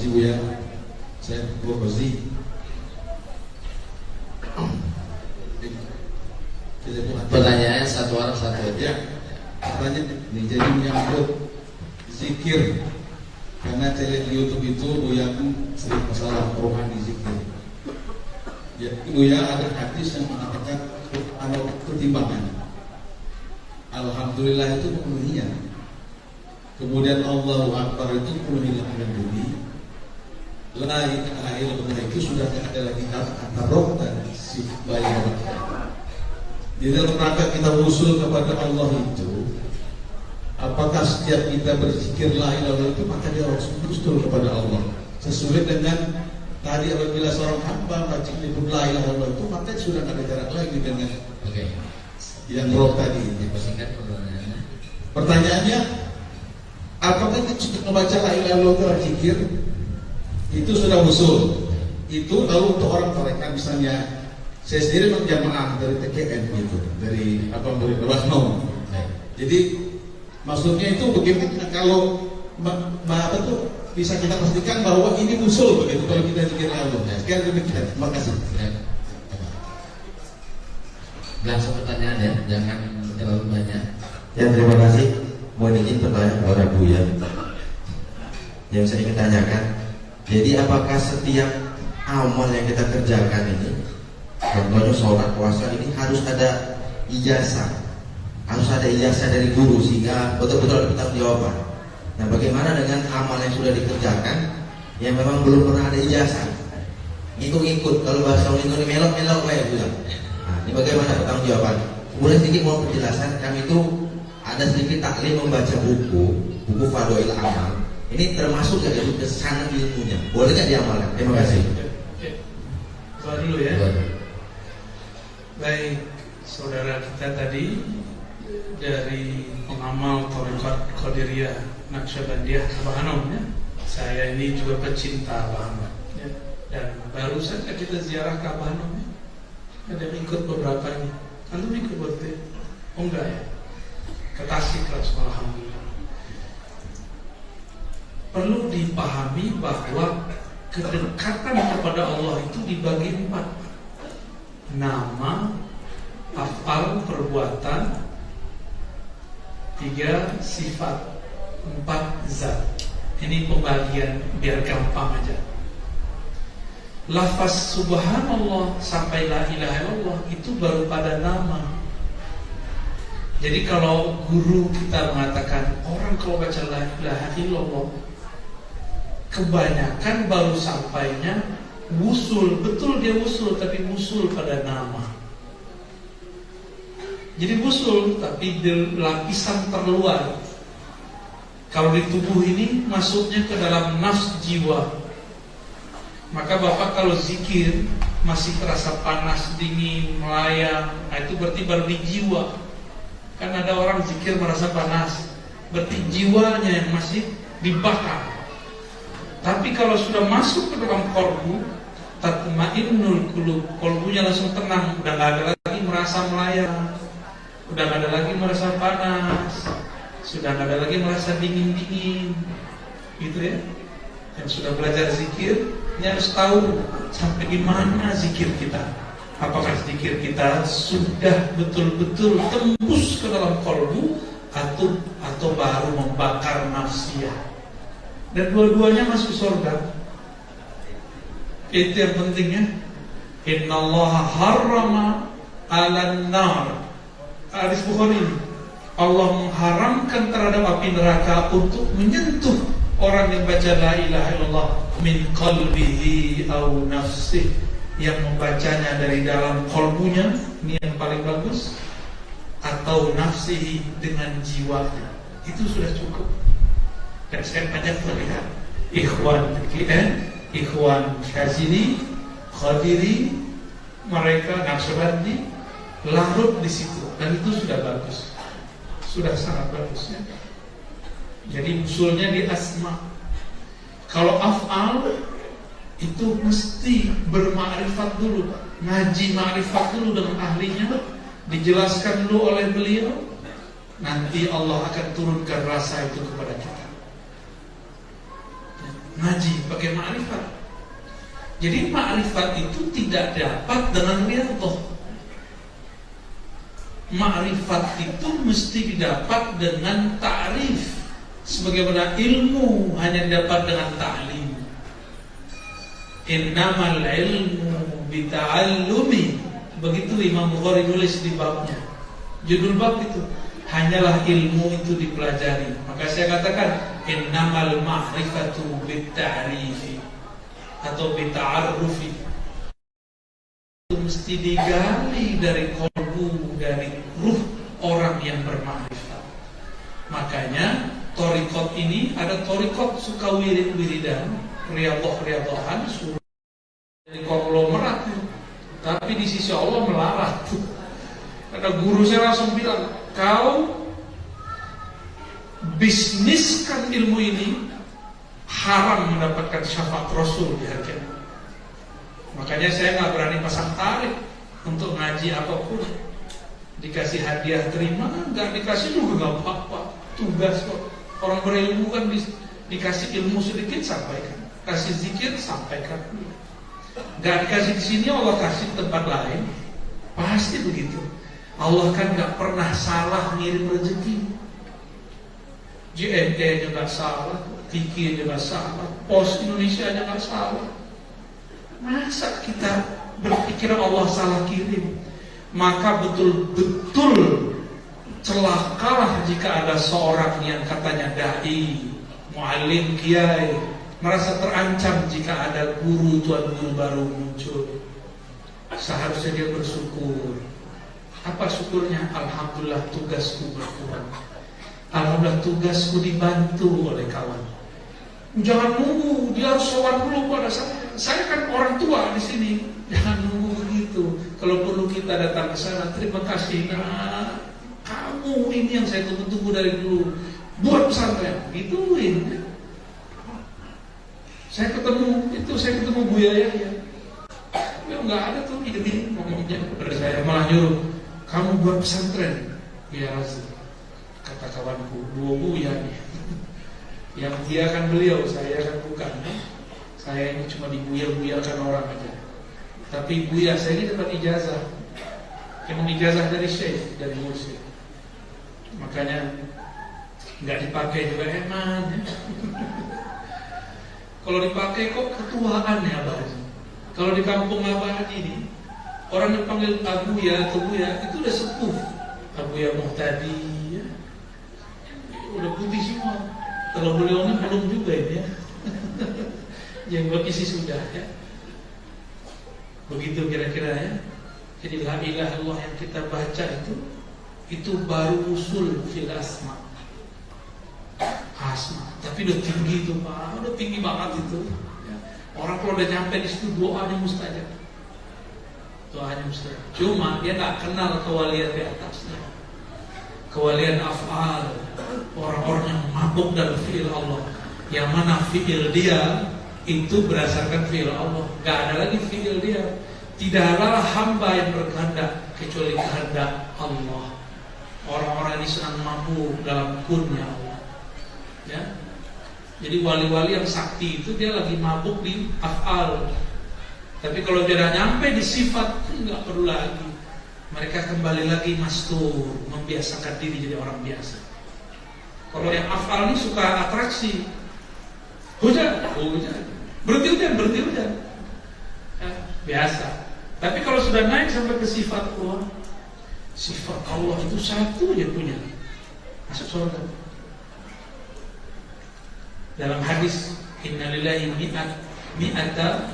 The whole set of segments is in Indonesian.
kasih Buya. Saya Bu Rozi. Pertanyaannya satu orang satu ya. Pertanyaan ini jadi menyangkut zikir. Karena saya lihat di YouTube itu Buya sering masalah rohani zikir. Ya, Buya ada hadis yang mengatakan ada pertimbangan. Alhamdulillah itu penuhinya. Kemudian Allahu Akbar itu penuhi dengan bunyi. La ilaha illallah itu sudah tidak ada lagi kata roh dan sifat bayar. Di dalam rangka kita usul kepada Allah itu, apakah setiap kita berzikir la ilaha illallah itu maka dia harus usul kepada Allah sesuai dengan tadi apabila seorang hamba menyebut la ilaha illallah itu maka sudah tidak ada jarak lagi dengan yang roh tadi. Pertanyaannya, apakah kita sudah membaca la ilaha illallah itu zikir itu sudah usul itu lalu untuk orang mereka misalnya saya sendiri menjamaah dari TKN gitu dari Basno. Jadi maksudnya itu bagaimana kalau apa tuh bisa kita pastikan bahwa ini usul begitu kalau kita zikir Allah. Sekian demikian. Terima kasih. Langsung pertanyaan ya, jangan terlalu banyak. Ya terima kasih. Mohon izin pertanyaan kepada Buya. Yang saya ingin tanyakan, jadi apakah setiap amal yang kita kerjakan ini, contohnya sholat, puasa ini harus ada ijazah, harus ada ijazah dari guru sehingga betul-betul ada pertanggungjawaban. Nah, bagaimana dengan amal yang sudah dikerjakan yang memang belum pernah ada ijazah? Ikut-ikut, kalau bahasa Indonesia melok-melok lah ya bilang. Nah, ini bagaimana pertanggungjawaban? Kemudian sedikit mau penjelasan, kami itu ada sedikit taklim membaca buku Fadhail Amal. Ini termasuk ya itu kesanan ilmunya. Boleh nggak diamalkan? Terima kasih. Doa dulu ya. Baik, saudara kita tadi dari pengamal Thariqat Qadiriyah Naqsyabandiyah Abah Hanom ya. Saya ini juga pecinta Abah Hanom ya. Dan baru saja kita ziarah ke Abah Hanom ya. Ada yang ikut beberapa ini. Antum ikut berarti? Oh enggak ya. Ke Tasik lah, alhamdulillah. Perlu dipahami bahwa kedekatan kepada Allah itu dibagi 4. Nama, afal, perbuatan, 3 sifat, 4 zat. Ini pembagian biar gampang aja. Lafaz subhanallah sampai la ilaha illallah itu baru pada nama. Jadi kalau guru kita mengatakan orang kalau baca la ilaha illallah, kebanyakan baru sampainya wusul, betul dia wusul tapi wusul pada nama. Jadi wusul tapi di lapisan terluar. Kalau di tubuh ini masuknya ke dalam nafs jiwa. Maka Bapak kalau zikir masih terasa panas, dingin, melayang, nah itu berarti baru di jiwa. Kan ada orang zikir merasa panas, berarti jiwanya yang masih dibakar. Tapi kalau sudah masuk ke dalam kolbu, tatma'innul qulub, kolbunya langsung tenang, udah gak ada lagi merasa melayang, udah gak ada lagi merasa panas, sudah gak ada lagi merasa dingin-dingin, gitu ya. Yang sudah belajar zikir, ini harus tahu sampai di mana zikir kita. Apakah zikir kita sudah betul-betul tembus ke dalam kolbu atau baru membakar nafsiyah. Dan dua-duanya masuk surga. Itu yang pentingnya. Innallaha harrama 'alan nar. Hadis Bukhari. Allah mengharamkan terhadap api neraka untuk menyentuh orang yang baca la ilaha illallah min qalbihi aw nafsih, yang membacanya dari dalam kolbunya, ini yang paling bagus, atau nafsihi dengan jiwanya. Itu sudah cukup. Dan saya banyak melihat ikhwan KN, ikhwan Syazili, Qadiri, mereka Naqsyabandi larut di situ, dan itu sudah bagus, sudah sangat bagus ya. Jadi usulnya di asma. Kalau af'al itu mesti bermakrifat dulu, ngaji makrifat dulu dengan ahlinya, dijelaskan dulu oleh beliau, nanti Allah akan turunkan rasa itu kepada kita. ngaji pakai ma'rifat. Jadi ma'rifat itu tidak dapat dengan riyadhah. Ma'rifat itu mesti didapat dengan ta'rif. Sebagaimana ilmu hanya dapat dengan ta'lim. Innamal ilmu bita'allumi. Begitu Imam Bukhari nulis di babnya. Judul bab itu, hanyalah ilmu itu dipelajari. Maka saya katakan innamal ma'rifatu bitta'rifi atau bitta'arrufi. Itu mesti digali dari qalbu, dari ruh orang yang bermakrifat. Makanya thariqat ini ada thariqat suka wirid-wiridan, riyadhah-riyadhahan, suruh jadi konglomerat. Tapi di sisi Allah melarat. Ada guru saya langsung bilang, kau bisniskan ilmu ini, haram mendapatkan syafaat Rasul di hari kiamat. Makanya saya nggak berani pasang tarif untuk ngaji apapun. Dikasih hadiah terima, nggak dikasih juga nggak apa-apa. Tugas kok. Orang berilmu kan dikasih ilmu sedikit sampaikan, kasih zikir sampaikan. Nggak dikasih di sini, Allah kasih tempat lain, pasti begitu. Allah kan nggak pernah salah ngirim rezeki. JNE nya nggak salah, Tiki nya nggak salah, Pos Indonesia nya nggak salah. Masa kita berpikir Allah salah kirim? Maka betul-betul celakalah jika ada seorang yang katanya dai, muallim, kiai, merasa terancam jika ada guru, tuan guru baru muncul. Seharusnya dia bersyukur. Apa syukurnya? Alhamdulillah tugasku berkurang. Alhamdulillah tugasku dibantu oleh kawan. Jangan nunggu, dia harus sowan dulu pada saya. Saya kan orang tua di sini. Jangan nunggu begitu. Kalau perlu kita datang ke sana, terima kasih. Nah, kamu ini yang saya tunggu-tunggu dari dulu. Buat pesantren, gituin. Saya ketemu Buya ya. Ya nggak ada tuh ide ngomongnya kepada saya, malah nyuruh kamu buat pesantren. Ya Razi, kata kawanku, dua Buya nih. Yang dia kan beliau, saya kan bukan. Saya ini cuma dibuyar-buyarkan orang aja. Tapi Buya saya ini dapat ijazah. Emang ijazah dari syekh, dari mursyid. Makanya nggak dipakai juga eman. Kalau dipakai kok ketuaan ya Abah Haji. Kalau di kampung Abah Haji ini, orang yang panggil Abuya atau Buya itu udah sepuh. Abuya Muhtadi ya. Udah putih semua. Kalau beliau ini belum juga ini ya. Jenggotnya sih sudah ya. Begitu kira-kira ya. Jadi la ilaha illallah yang kita baca itu baru usul fil asma. Tapi udah tinggi itu Pak, udah tinggi banget itu ya. Orang kalau udah nyampe di situ doanya mustajab. Cuma dia nggak kenal kewalian di atasnya. Kewalian af'al, orang-orang yang mabuk dalam fi'il Allah. Yang mana fi'il dia itu berdasarkan fi'il Allah. Gak ada lagi fi'il dia. Tidaklah hamba yang berkehendak kecuali kehendak Allah. Orang-orang ini senang mabuk dalam kunnya Allah ya. Jadi wali-wali yang sakti itu dia lagi mabuk di af'al. Tapi kalau dia udah nyampe di sifat, nggak perlu lagi. Mereka kembali lagi mastur, membiasakan diri jadi orang biasa. Kalau yang af'al ini suka atraksi, hujan, berhenti hujan ya, biasa. Tapi kalau sudah naik sampai ke sifat Allah itu satu aja punya, masuk surga. Dalam hadis innalillahi mi'ata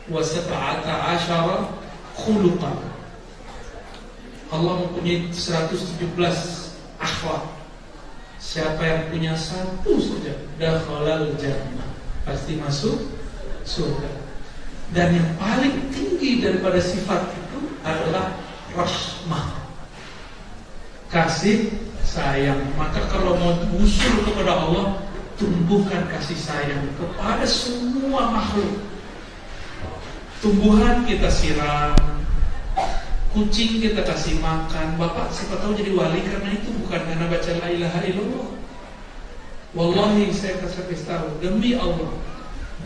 wa sab'ata asyara khuluqan. Allah mempunyai 117 akhlak. Siapa yang punya satu saja, dakhalal jannah, pasti masuk surga. Dan yang paling tinggi daripada sifat itu adalah rahmah, kasih sayang. Maka kalau mau usul kepada Allah, tumbuhkan kasih sayang kepada semua makhluk. Tumbuhan kita siram, kucing kita kasih makan. Bapak siapa tahu jadi wali karena itu, bukan karena baca la ilaha illallah. Wallahi saya kasih tahu, demi Allah,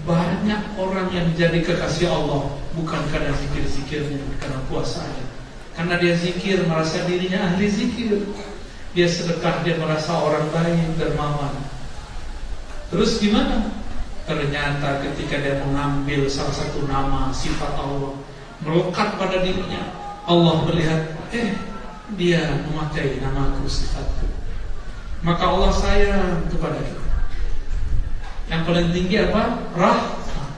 banyak orang yang jadi kekasih Allah bukan karena zikir-zikirnya, karena puasanya. Karena dia zikir merasa dirinya ahli zikir. Dia sedekah, dia merasa orang baik, dermawan. Terus gimana? Ternyata ketika dia mengambil salah satu nama sifat Allah, melekat pada dirinya, Allah melihat, dia memakai namaku, sifatku. Maka Allah sayang kepada kita. Yang paling tinggi apa? Rahmah.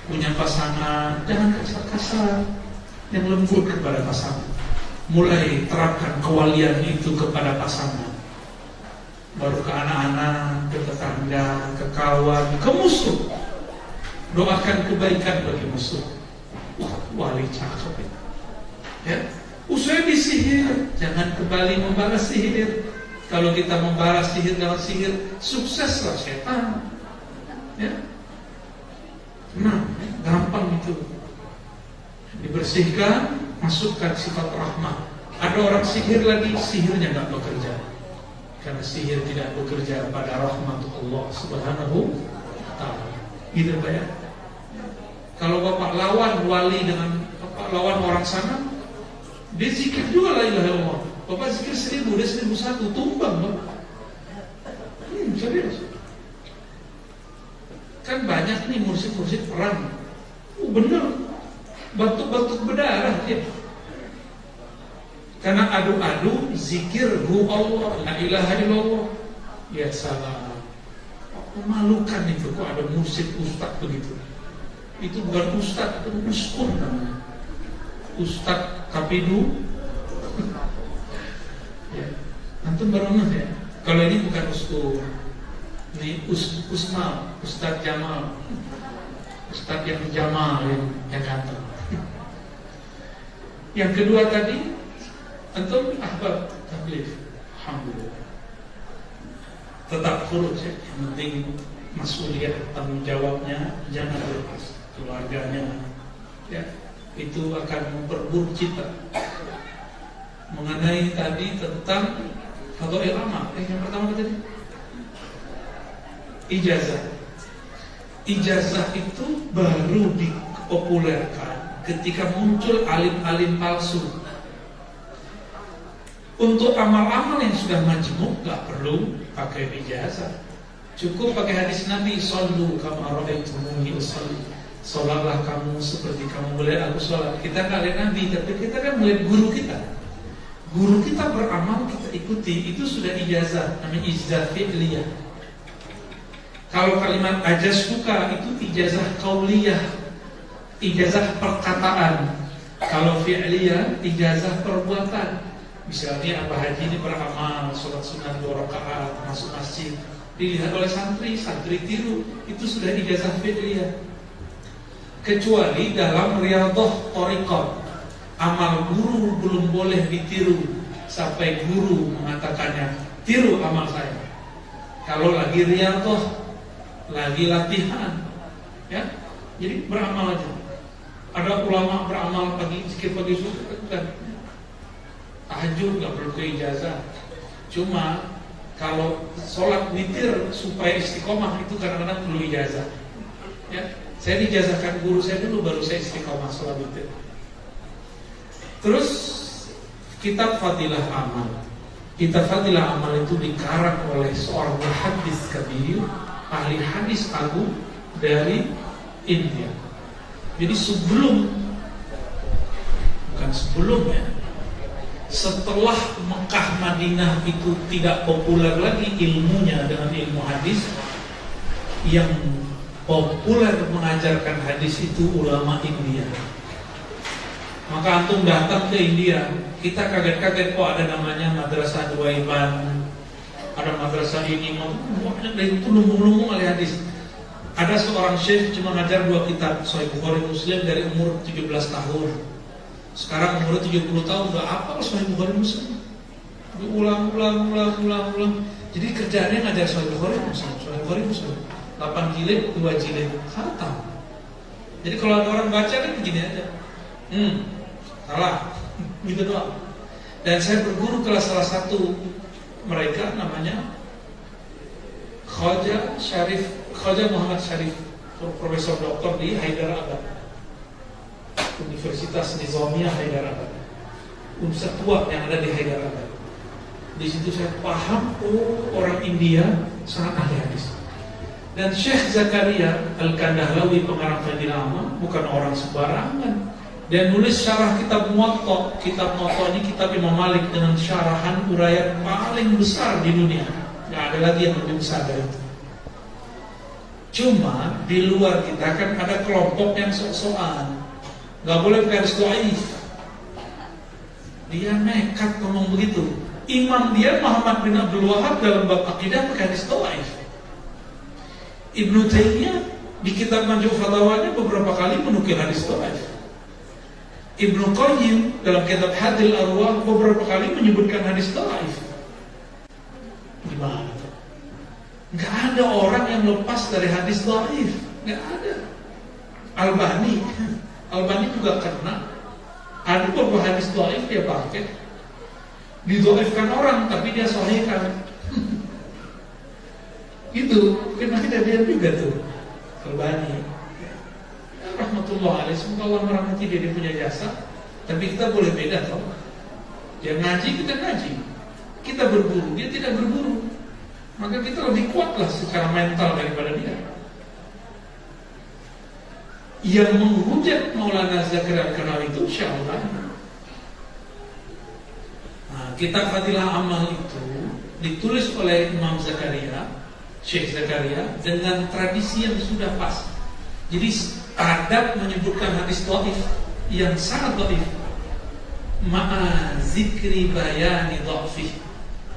Punya pasangan, jangan kasar-kasar, yang lembut kepada pasangan. Mulai terapkan kewalian itu kepada pasangan. Baru ke anak-anak, ke tetangga, ke kawan, ke musuh. Doakan kebaikan bagi musuh. Wah, wali cakep itu. Ya, usai disihir, jangan kembali membalas sihir. Kalau kita membalas sihir dengan sihir, sukseslah setan. Ya, nah, gampang itu. Dibersihkan, masukkan sifat rahmah. Ada orang sihir lagi, sihirnya nggak bekerja. Karena sihir tidak bekerja pada rahmat Allah Subhanahu wa ta'ala. Gitu Pak ya. Kalau Bapak lawan wali dengan Bapak lawan orang sana, dia zikir juga la ilaha illallah. Bapak zikir 1000, dia 1001, tumbang Bapak. Serius. Kan banyak nih mursyid-mursyid perang. Bener, batuk-batuk berdarah dia. Karena adu-adu zikir hu Allah, la ilaha illallah. Ya salah. Memalukan itu kok ada mursyid ustaz begitu. Itu bukan ustaz, itu uskun namanya. Ustaz Kapidu. Ya. Antum baru ngeh ya. Kalau ini bukan uskun. Ini Usmal, Ustaz Jamal. Ustaz yang Jamal yang ganteng. Yang kedua tadi, antum ahbab tabligh, alhamdulillah. Tetap khurut ya, yang penting mas'uliyah, tanggung jawabnya jangan lepas. Keluarganya, ya, itu akan memperburuk cita. Mengenai tadi tentang fadhail amal, yang pertama tadi ijazah. Ijazah itu baru dipopulerkan ketika muncul alim-alim palsu. Untuk amal-amal yang sudah majmuk gak perlu pakai ijazah. Cukup pakai hadis Nabi, shollu kama ra'aitumuni usolli. Sholatlah kamu seperti kamu melihat aku sholat. Kita gak lihat Nabi, tapi kita kan melihat guru kita. Guru kita beramal, kita ikuti. Itu sudah ijazah, namanya ijazah fi'liyah. Kalau kalimat ajaztuka itu ijazah qauliyah, ijazah perkataan. Kalau fi'liyah, ijazah perbuatan. Misalnya Abah Haji ini beramal, sholat sunat 2 rakaat, masuk masjid, dilihat oleh santri, santri tiru, itu sudah ijazah fi'liyah. Kecuali dalam riyadhah thariqah, amal guru belum boleh ditiru sampai guru mengatakannya, tiru amal saya. Kalau lagi riyadhah, lagi latihan, ya, jadi beramal aja. Ada ulama beramal pagi, zikir pagi subuh, kan? Tahajud nggak perlu ke ijazah. Cuma kalau sholat witir supaya istiqomah itu kadang-kadang perlu ijazah. Ya, saya dijazahkan guru saya dulu baru saya istiqomah sholat witir. Terus kitab Fadilah Amal. Kitab Fadilah Amal itu dikarang oleh seorang muhaddits kabir, ahli hadis agung dari India. Jadi setelah Mekah Madinah itu tidak populer lagi ilmunya dengan ilmu hadis, yang populer mengajarkan hadis itu ulama India. Maka antum datang ke India, kita kaget-kaget kok ada namanya Madrasah Duaiban, ada madrasah ini, banyak dari itu lumbung-lumbung oleh hadis. Ada seorang syekh cuma ngajar 2 kitab Sahih Bukhari Muslim dari umur 17 tahun. Sekarang umurnya 70 tahun udah hafal Sahih Bukhari Muslim. Ulang. Jadi kerjaannya ngajar Sahih Bukhari Muslim. 8 jilid, 2 jilid, khatam. Jadi kalau ada orang baca kan begini aja. Salah. Gitu doang. Dan saya berguru kelas salah satu mereka namanya Khaja Muhammad Syarif profesor doktor di Hyderabad, Universitas Nizamiyah Hyderabad, universitas tua yang ada di Hyderabad. Di situ saya paham, orang India sangat ahli hadis. Dan Syekh Zakaria Al-Kandahlawi, pengarang Fadilah Amal, bukan orang sembarangan. Dia nulis syarah kitab Muwatta. Kitab Muwatta ini kitab Imam Malik dengan syarahan uraian paling besar di dunia. Nggak ada lagi yang lebih besar dari itu. Cuma di luar kita kan ada kelompok yang sok-sokan, nggak boleh hadis dhaif. Dia nekat ngomong begitu. Imam dia Muhammad bin Abdul Wahab dalam bab akidah pakai hadis dhaif. Ibnu Taimiyah di kitab Majmu' Fatawanya beberapa kali menukil hadis dhaif. Ibnu Qayyim dalam kitab Hadil Arwah beberapa kali menyebutkan hadis dhaif. Gimana? Nggak ada orang yang lepas dari hadis dhaif, nggak ada. Albani juga kena. Ada beberapa hadis dhaif dia pakai, didhaifkan orang tapi dia sahihkan. Itu kena kejadian juga tuh Albani. Rahmatullah alaih, semoga Allah merahmati dia punya jasa. Tapi kita boleh beda tau. Dia ngaji, kita ngaji. Kita berburu, dia tidak berburu. Maka kita lebih kuatlah secara mental daripada dia. Yang menghujat Maulana Zakaria Al-Kandahlawi itu Syaikhul. Nah, kitab Fadilah Amal itu ditulis oleh Imam Zakaria, Syekh Zakaria, dengan tradisi yang sudah pas. Jadi adab menyebutkan hadis dhaif yang sangat dhaif, ma'a zikri bayani dha'fih,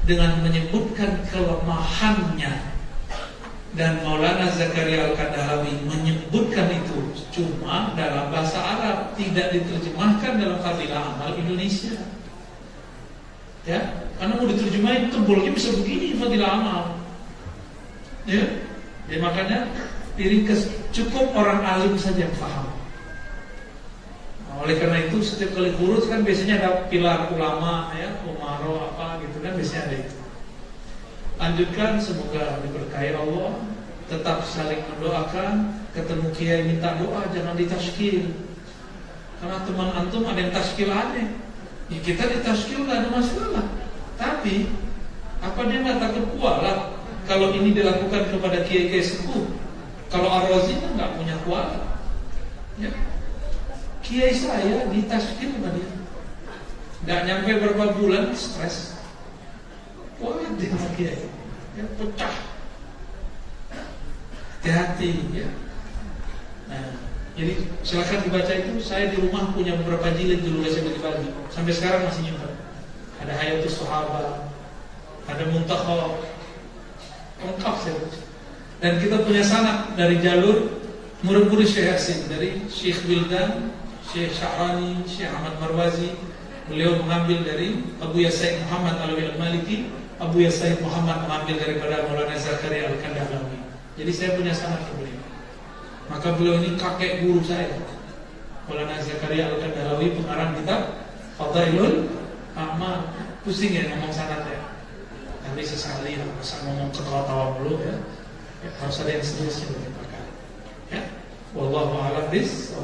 dengan menyebutkan kelemahannya. Dan Maulana Zakaria Al-Kandahlawi menyebutkan itu cuma dalam bahasa Arab, tidak diterjemahkan dalam Fadilah Amal Indonesia. Ya, karena mau diterjemahin tebolnya bisa begini Fadilah Amal. Ya, makanya diringkas, cukup orang alim saja yang paham. Nah, oleh karena itu setiap kali kurus kan biasanya ada pilar ulama, ya, umaro apa gitu kan, biasanya ada itu. Lanjutkan, semoga diberkahi Allah. Tetap saling mendoakan. Ketemu kiai minta doa, jangan ditashkil. Karena teman antum ada yang tashkil aneh. Ya, kita ditashkil nggak ada masalah. Tapi apa dia nggak takut kualat kalau ini dilakukan kepada kiai-kiai sepuh? Kalau Ar-Razi kan nggak punya kualat. Ya. Kiai saya ditashkil sama dia. Nggak nyampe berapa bulan stres. Wah, dia kiai, ya, pecah. Hati-hati, ya. Nah, jadi silakan dibaca itu. Saya di rumah punya beberapa jilid dulu, saya bagi-bagi. Sampai sekarang masih nyimpan. Ada Hayatus Sahabat, ada Muntakhab, lengkap saya baca. Dan kita punya sanad dari jalur murid-murid Syekh Yasin, dari Syekh Wildan, Syekh Sya'rani, Syekh Ahmad Marwazi. Beliau mengambil dari Abu Yasaid Muhammad Alawi Al-Maliki. Abu Yasaid Muhammad mengambil daripada Maulana Zakaria Al-Kandahlawi. Jadi saya punya sanad ke beliau. Maka beliau ini kakek guru saya, Maulana Zakaria Al-Kandahlawi, pengarang kitab Fadailul Amal. Pusing ya ngomong sanad ya. Tapi sesekali masa ngomong ketawa-tawa dulu ya. Harus ada yang serius yang dipakai. Ya. Wallahu a'lam bishawab.